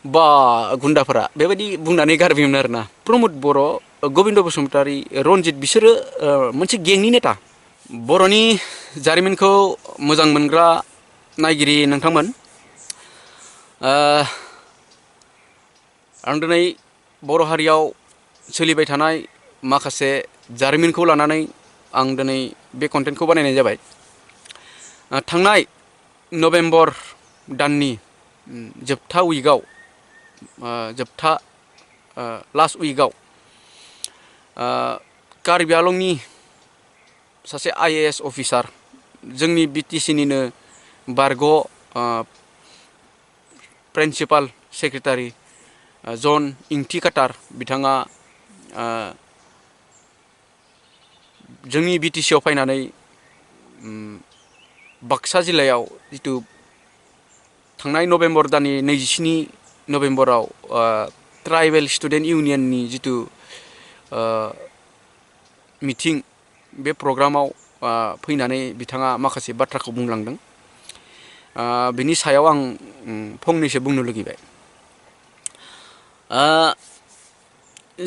बा गुन्दाफोरा बेबायदि बुंनानै गारबोयोमोन आरोना। प्रमद बर', गोबिन्द बसुमतारी, रनजित बिसोरो मोनसे गेंनि नेता। बर'नि जारिमिनखौ मोजां मोनग्रा नायगिरि नोंथांमोन, आं दिनै बर' हारियाव सोलिबाय थानाय माखासे जारिमिनखौ लानानै आं दिनै बे कन्टेन्टखौ बानायनाय जाबाय। थांनाय नभेम्बर दाननि जोबथा उइकआव, लास्ट उइकआव कार्बि आंलंनि सासे IAS अफिसार, जोंनि BTCनिनो बारग' प्रिन्सिपाल सेक्रेटारि जन इंथि काटार बिथाङा जोंनि BTCआव फैनानै बाक्सा जिल्लायाव जिथु थांनाय नभेम्बर दाननि 27 नभेम्बराव ट्राइबेल स्टुडेन्ट इउनियननि जिथु मिटिं, बे प्रग्रामाव फैनानै बिथाङा माखासे बाथ्राखौ बुंलांदों। बिनि सायाव आं फंनैसो बुंनो लुगैबाय।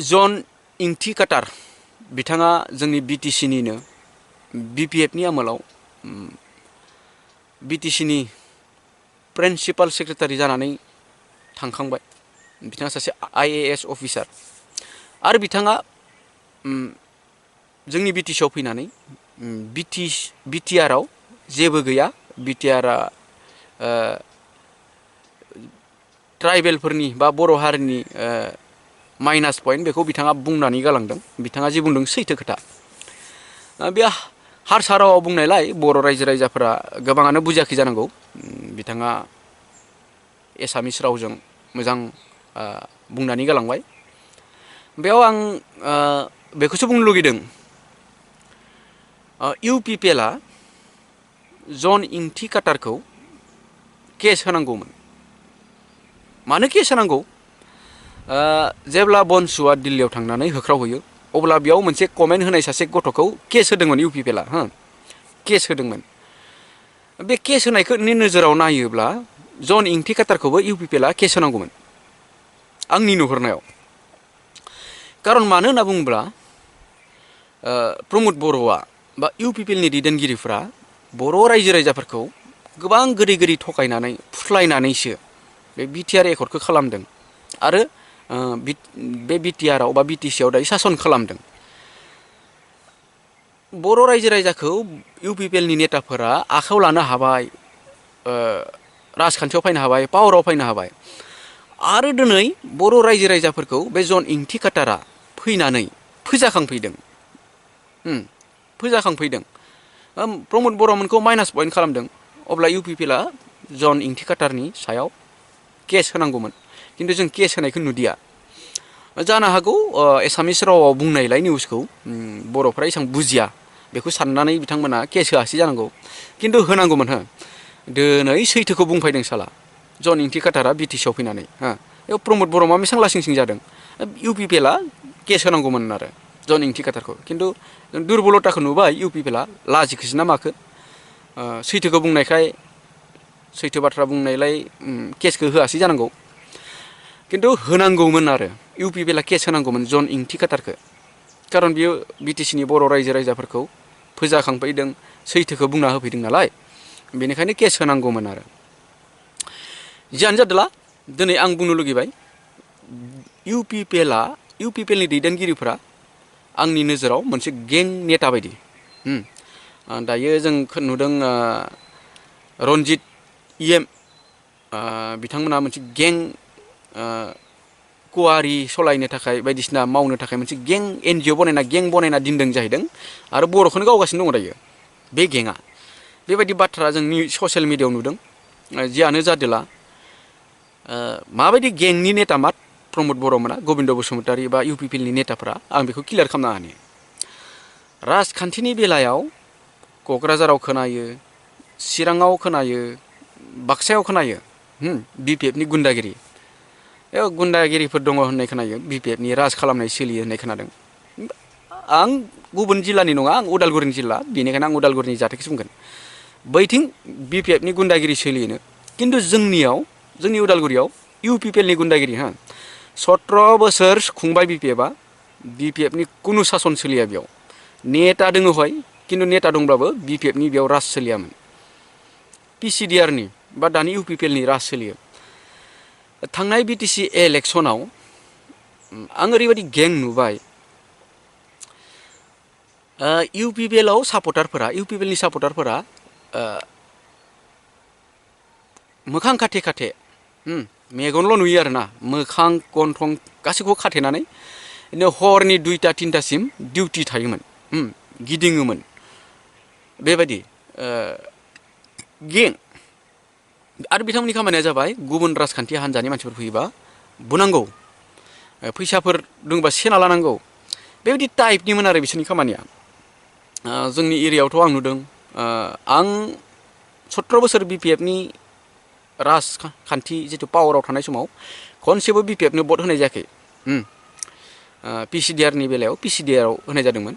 जन इंथि काटार बिथाङा जोंनि BTCनिनो BPFनि आमोलाव BTCनि प्रिन्सिपाल सेक्रेटारि जानानै थांखांबाय। बिथाङा सासे IAS अफिसार आरो बिथाङा जोंनि BTCआव फैनानै BTRआव जेबो गैया, BTRआ ट्राइबेलफोरनि बा बर' हारिनि माइनास पइन्ट, बेखौ बिथाङा बुंनानै गालांदों। बिथाङा जि बुंदों सैथो खोथा। बे हारसा रावाव बुंनायलाय बर' रायजो राजाफोरा गोबाङानो बुजियाखै जानांगौ। बिथाङा एसामिस रावजों मोजां बुंनानै गालांबाय। बेयाव आं बेखौसो बुंनो लुगैदों, UPPLआ जन इंथि काटारखौ केस होनांगौमोन। मानो केस होनांगौ? जेब्ला बनसुआ दिल्लीयाव थांनानै होख्रावहैयो, अब्ला बेयाव मोनसे कमेन्ट होनाय सासे गथ'खौ केस होदोंमोन UPPLआ, केस होदोंमोन। बे केस होनायनि नोजोराव नायोब्ला जन इंथि काटारखौबो UPPLआ केस होनांगौमोन आंनि नुहुरनायाव। खारन मानो होनना बुङोब्ला प्रमद बर'आ बा UPPLनि दैदेनगिरिफ्रा बर' रायजो राजाफोरखौ गोबां गोदै गोदै थगायनानै फुस्लायनानैसो बे BTR एकर्डखौ खालामदों आरो बे BTRआव बा BTCआव दायो सासन खालामदों। बर' रायजो राजाखौ UPPLनि नेताफोरा आखायाव लानो हाबाय, राजखान्थियाव फैनो हाबाय, पावाराव फैनो हाबाय। आरो दिनै बर' रायजो राजाफोरखौ बे जन इंथि काटारा फैनानै फोजाखांफैदों। प्रमद बर'मोनखौ माइनास पइन्ट खालामदों। अब्ला UPPLआ जन इंथि काटारनि सायाव केस होनांगौमोन, खिन्थु जों केस होनायखौ नुदिया। जानो हागौ एसामिस रावाव बुंनायलाय निउसखौ बर'फ्रा एसेबां बुजिया, बेखौ साननानै बिथांमोना केस होआसै जानांगौ। खिन्थु होनांगौमोन। दिनै सैथोखौ बुंफैदों साला जन इंथि काटारा BTCआव फैनानै। बेयाव प्रमद बर' मा बेसेबां लासिं सिं जादों। UPPLआ केस होनांगौमोन आरो जन इंथि काटारखौ। खिन्थु दुरबलताखौ नुबाय UPPLआ, लाजिखोसो ना माखो। सैथोखौ बुंनायखाय, सैथो बाथ्रा बुंनायलाय केसखौ होआसै जानांगौ। खिन्थु होनांगौमोन आरो UPPLआ केस होनांगौमोन जन इंथि काटारखौ। खारन बियो BTCनि बर' रायजो राजाफोरखौ फोजाखांफैदों, सैथोखौ बुंना होफैदों नालाय, बेनिखायनो केस होनांगौमोन आरो। जियानो जादोला, दिनै आं बुंनो लुगैबाय, UPPLनि दैदेनगिरिफोरा आंनि नोजोराव मोनसे गें नेता बायदि। दायो जों नुदों रनजित EM बिथांमोना मोनसे गें कुवारि सलायनो थाखाय, बायदिसिना मावनो थाखाय मोनसे गें NGO बनायना, गें बनायना दोनदों जाहैदों। आरो बर'खौनो गावगासिनो दङ दायो बे गेंआ। बेबायदि बाथ्रा जोंनि ससियेल मिडियायाव नुदों। जियानो जादोला, माबायदि गेंनि नेता मा प्रमद बर'मोना, गोबिन्द बसुमतारी बा UPPLनि नेताफ्रा, आं बेखौ क्लियार खालामना होनि। राजखान्थिनि बेलायाव क'क्राझाराव खोनायो, चिराङाव खोनायो, बाक्सायाव खोनायो BPFनि गुन्दागिरि। गुन्दागिरिफोर दङ होननाय खोनायो, BPFनि राज खालामनाय सोलियो होननाय खोनादों। आं गुबुन जिल्लानि नङा, आं उदालगुरिनि जिल्ला, बेनिखायनो आं उदालगुरिनि जाथायखौसो बुंगोन। बैथिं BPFनि गुन्दागिरि सोलियोनो, खिन्थु जोंनि उदालगुरियाव इउपिपिएलनि गुन्दागिरि हा 17 बोसोर खुंबाय बिपिएफआ बिपिएफनि कुनु सासन सोलिया बेयाव नेटा दोङो हय किन्तु नेटा दंब्लाबो बिपिएफनि बेयाव राज सोलियामोन पिसिडिआरनि बा दानि इउपिपिएलनि राज सोलियो थांनाय बिटिसि इलेक्सनाव आं ओरैबायदि गें नुबाय इउपिपिएलआव सापर्टारफोरा इउपिपिएलनि सापर्टारफोरा मोखां खाथे खाथे मेगनल' नुयो आरोना मोखां गन्थं गासैखौबो खाथेनानै हरनि 2टा 3टासिम डिउटि थायोमोन गिदिङोमोन बेबायदि गें आरो बिथांमोननि खामानिया जाबाय गुबुन राजखान्थि हान्जानि मानसिफोर फैयोबा बुनांगौ फैसाफोर दंबा सेना लानांगौ बेबायदि टाइपनिमोन आरो बिसोरनि खामानिया जोंनि एरियायावथ' आं नुदों आं 17 बोसोर बिपिएफनि राजखान्थि जितु पावाराव थानाय समाव खनसेबो बिपिएफनो भट होनाय जायाखै पिसिडिआरनि बेलायाव पिसिडिआरआव होनाय जादोंमोन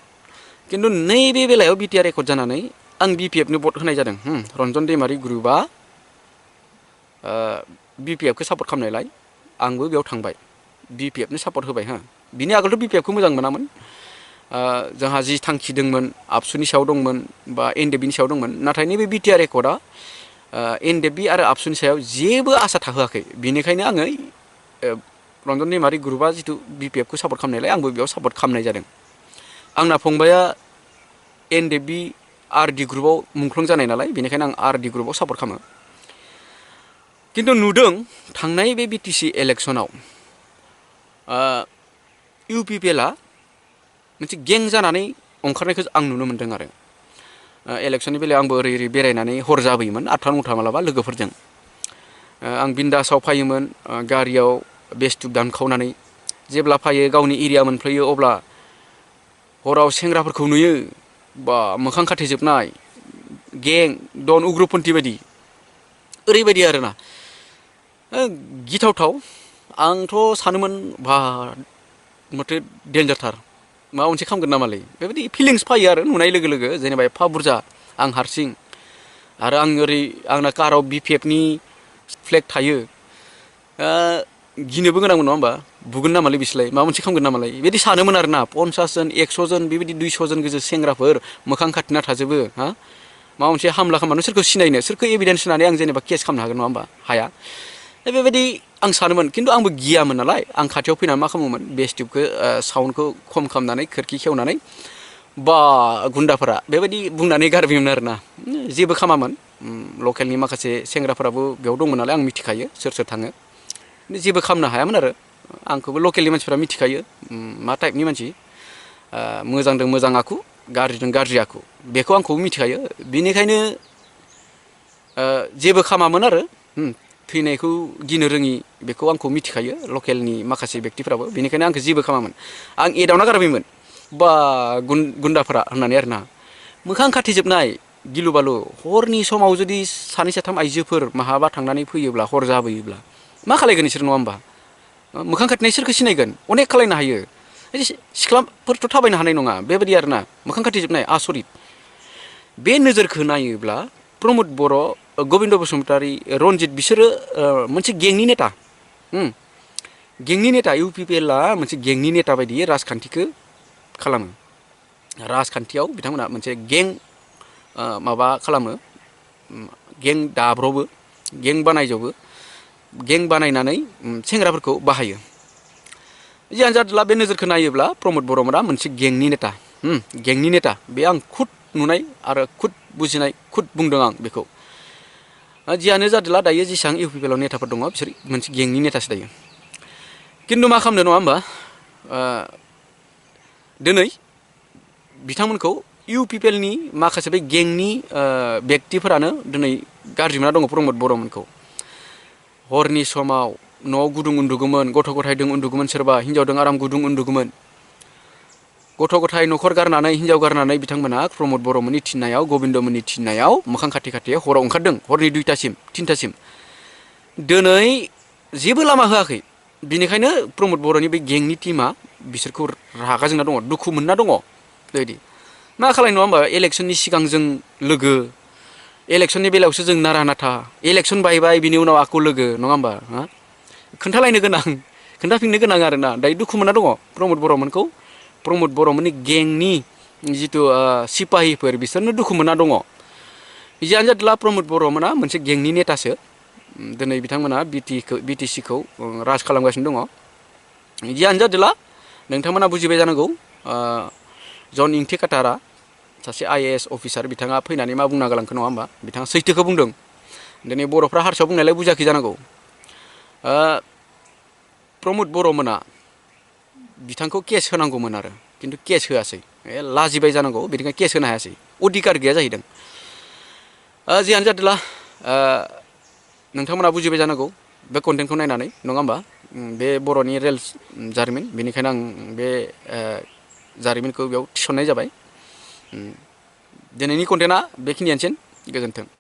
किन्तु नैबे बेलायाव बिटिआर रेकर्ड जानानै आं बिपिएफनो भट होनाय जादों रन्जन दैमारि ग्रुपआ बिपिएफखौ सापर्ट खालामनायलाय आंबो बेयाव थांबाय बिपिएफनो सापर्ट होबाय बिनि आगोलथ' बिपिएफखौ मोजां मोनामोन जोंहा जि थांखि दंमोन आबसुनि सायाव दंमोन बा एनडिएफबिनि सायाव दंमोन नाथाय नैबे बिटिआर रेकर्डआ एनडिएफबि आरो आबसुनि सायाव जेबो आसा थाहोआखै बेनिखायनो आङो रन्जन दैमारि ग्रुपआ जितु बिपिएफखौ सापर्ट खालामनायलाय आंबो बेयाव सापर्ट खालामनाय जादों आंना फंबाया एनडिएफबि आरडि ग्रुपआव मुंख्लं जानाय नालाय बेनिखायनो आं आरडि ग्रुपआव सापर्ट खालामो किन्तु नुदों थांनाय बे बिटिसि इलेक्सनाव इउपिपिएलआ मोनसे गें जानानै ओंखारनायखौ आं नुनो मोन्दों आरो इलेक्सननि बेलायाव आंबो ओरै बेरायनानै हर जाबोयोमोन 8था 9था मालाबा लोगोफोरजों आं बिन्दासाव फैयोमोन गारियाव बेस्टुब दानखावनानै जेब्ला फैयो गावनि एरिया मोनफैयो अब्ला हराव सेंग्राफोरखौ नुयो बा मोखां खाथेजोबनाय गें डन उग्रपन्थी बायदि ओरैबायदि आरोना गिथावथाव आंथ' सानोमोन बा मथे डेन्जारथार माबा मोनसे खालामगोन नामालै बेबायदि फिलिंस फैयो आरो नुनाय लोगो लोगो जेनेबा एफा बुरजा आं हारसिं आरो आं ओरै आंना काराव बिपिएफनि फ्लेग थायो गिनोबो गोनांमोन नङा होमबा बुगोन नामालै बिसोरलाय माबा मोनसे खालामगोन नामालै बिदि सानोमोन आरोना 50 जन 100 जन बेबायदि 200 जन गोजौ सेंग्राफोर मोखां खाथेना थाजोबो माबा मोनसे हामला खालामनो सोरखौ सिनायनो सोरखौ एभिडेन्स होनानै आं जेनेबा केस खालामनो हागोन नङा होमबा हाया बेबायदि आं सानोमोन किन्तु आंबो गियामोन नालाय आं खाथियाव फैनानै मा खालामोमोन बेस्टुबखौ साउन्डखौ खम खालामनानै खोरखि खेवनानै बा गुन्दाफोरा बेबायदि बुंनानै गारबोयोमोन आरोना जेबो खालामामोन लकेलनि माखासे सेंग्राफोराबो बेयाव दंमोन नालाय आं मिथिखायो सोर सोर थाङो जेबो खालामनो हायामोन आरो आंखौबो लकेलनि मानसिफोरा मिथिखायो मा टाइपनि मानसि मोजांदों मोजां आखु गाज्रिदों गाज्रि आखु बेखौ आंखौबो मिथिखायो बेनिखायनो जेबो खालामामोन आरो थैनायखौ गिनो रोङि बेखौ आंखौ मिथिखायो लकेलनि माखासे बेक्तिफ्राबो बेनिखायनो आंखौ जेबो खालामामोन आं एदावना गारबायमोन बा गुन्दाफोरा होननानै आरोना मोखां खाथेजोबनाय गिलु बालु हरनि समाव जुदि 2 3 आइजोफोर माहाबा थांनानै फैयोब्ला हर जाबोयोब्ला मा खालायगोन इसोर नङा होमबा मोखां खाथेनाय सोरखौ सिनायगोन अनेक खालायनो हायो सिख्लाफोरथ' थाबायनो हानाय नङा बेबायदि आरोना मोखां खाथेजोबनाय आसरित बे नोजोरखौ नायोब्ला प्रमद बर' गबिन्द बसुमतारी रनजित बिसोरो मोनसे गेंनि नेता गेंनि नेता इउपिपिएलआ मोनसे गेंनि नेता बायदि राजखान्थिखौ खालामो राजखान्थियाव बिथांमोना मोनसे गें माबा खालामो गें दाब्रबो गें बानायजोबो गें बानायनानै सेंग्राफोरखौ बाहायो जियानो जादोला बे नोजोरखौ नायोब्ला प्रमद बर'मोना मोनसे गेंनि नेता बे आं खुद नुनाय आरो खुद बुजिनाय खुद बुंदों आं बेखौ जियानो जादोला दायो जेसेबां इउपिपिएलआव नेताफोर दङ बिसोर मोनसे गेंनि नेतासो दायो किन्तु मा खालामनो नङा होमबा दिनै बिथांमोनखौ इउपिपिएलनि माखासे बे गेंनि बेक्तिफोरानो दिनै गाज्रि मोना दङ प्रमद बर'मोनखौ हरनि समाव न'आव गुदुं उन्दुगौमोन गथ' गथायजों उन्दुगौमोन सोरबा हिन्जावजों आराम गुदुं उन्दुगौमोन गथ' गथाय न'खर गारनानै हिन्जाव गारनानै बिथांमोना प्रमद बर'मोननि थिननायाव गबिन्दमोननि थिननायाव मोखां खाथे खाथे हराव ओंखारदों हरनि 2टासिम 3टासिम दिनै जेबो लामा होआखै बिनिखायनो प्रमद बर'नि बे गेंनि टिमा बिसोरखौ रागा जोंना दङ दुखु मोनना दङ बेबायदि मा खालाय नङा होमबा इलेक्सननि सिगां जों लोगो इलेक्सननि बेलायावसो जों नारा नाथा इलेक्सन बायबाय बिनि उनाव आकु लोगो नङा होमबा खोन्थालायनो गोनां खोन्थाफिननो गोनां आरोना दायो दुखु मोनना दङ प्रमद बर'मोनखौ प्रमद बर'मोननि गेंनि जिथु सिपाहिफोर बिसोरनो दुखु मोनना दङ जियानो जादोला प्रमद बर'मोना मोनसे गेंनि नेतासो दिनै बिथांमोना बिटिसिखौ राज खालामगासिनो दङ जियानो जादोला नोंथांमोना बुजिबाय जानांगौ जन इंथे काटारा सासे IAS अफिसार बिथाङा फैनानै मा बुंना गालांखो नङा होमबा बिथाङा सैथोखौ बुंदों दिनै बर'फ्रा हारसायाव बुंनायलाय बुजियाखै जानांगौ प्रमद बर'मोना बिथांखौ केस होनांगौमोन आरो खिन्थु केस होआसै लाजिबाय जानांगौ बिनिखायनो केस होनो हायासै अधिकार गैया जाहैदों जियानो जादोला नोंथांमोना बुजिबाय जानांगौ बे कन्टेन्टखौ नायनानै नङा होमबा बे बर'नि रियेल जारिमिन बेनिखायनो आं बे जारिमिनखौ बेयाव थिसननाय जाबाय दिनैनि कन्टेन्टआ बेखिनियानोसै गोजोन्थों